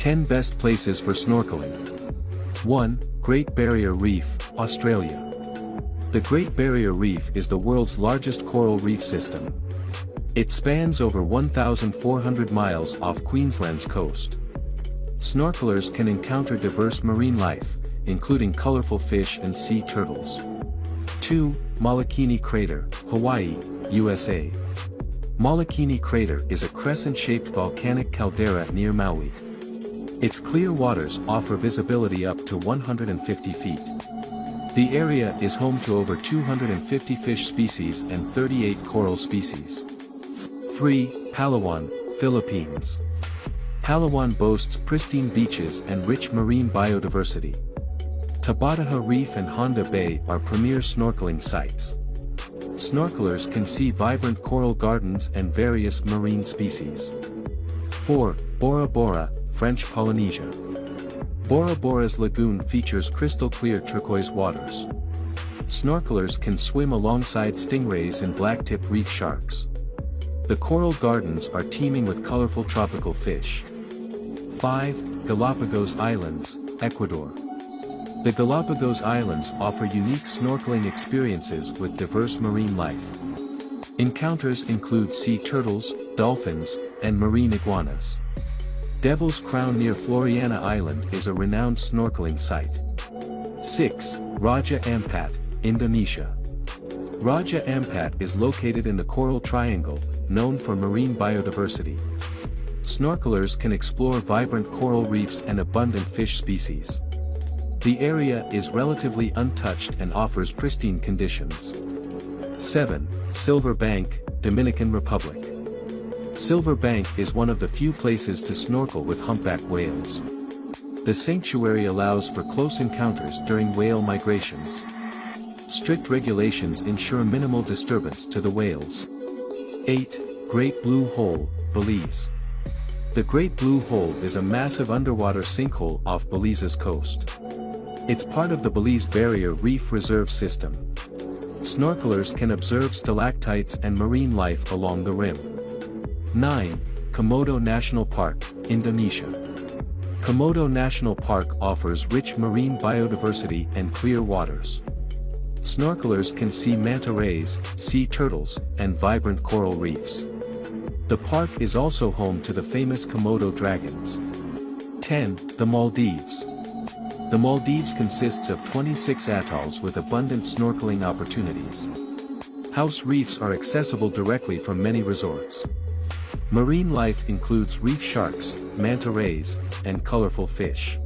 10 Best Places for Snorkeling. 1. Great Barrier Reef, Australia. The Great Barrier Reef is the world's largest coral reef system. It spans over 1,400 miles off Queensland's coast. Snorkelers can encounter diverse marine life, including colorful fish and sea turtles. 2. Molokini Crater, Hawaii, USA. Molokini Crater is a crescent-shaped volcanic caldera near Maui. Its clear waters offer visibility up to 150 feet. The area is home to over 250 fish species and 38 coral species. 3. Palawan, Philippines. Palawan boasts pristine beaches and rich marine biodiversity. Tabataha Reef and Honda Bay are premier snorkeling sites. Snorkelers can see vibrant coral gardens and various marine species. 4. Bora Bora, French Polynesia. Bora Bora's lagoon features crystal-clear turquoise waters. Snorkelers can swim alongside stingrays and blacktip reef sharks. The coral gardens are teeming with colorful tropical fish. 5. Galapagos Islands, Ecuador. The Galapagos Islands offer unique snorkeling experiences with diverse marine life. Encounters include sea turtles, dolphins, and marine iguanas. Devil's Crown near Floriana Island is a renowned snorkeling site. 6. Raja Ampat, Indonesia. Raja Ampat is located in the Coral Triangle, known for marine biodiversity. Snorkelers can explore vibrant coral reefs and abundant fish species. The area is relatively untouched and offers pristine conditions. 7. Silver Bank, Dominican Republic. Silver Bank is one of the few places to snorkel with humpback whales. The sanctuary allows for close encounters during whale migrations. Strict regulations ensure minimal disturbance to the whales. 8. Great Blue Hole, Belize. The Great Blue Hole is a massive underwater sinkhole off Belize's coast. It's part of the Great Barrier Reef Reserve System. Snorkelers can observe stalactites and marine life along the rim. 9. Komodo National Park, Indonesia. Komodo National Park offers rich marine biodiversity and clear waters. Snorkelers can see manta rays, sea turtles, and vibrant coral reefs. The park is also home to the famous Komodo dragons. 10. The Maldives. The Maldives consists of 26 atolls with abundant snorkeling opportunities. House reefs are accessible directly from many resorts. Marine life includes reef sharks, manta rays, and colorful fish.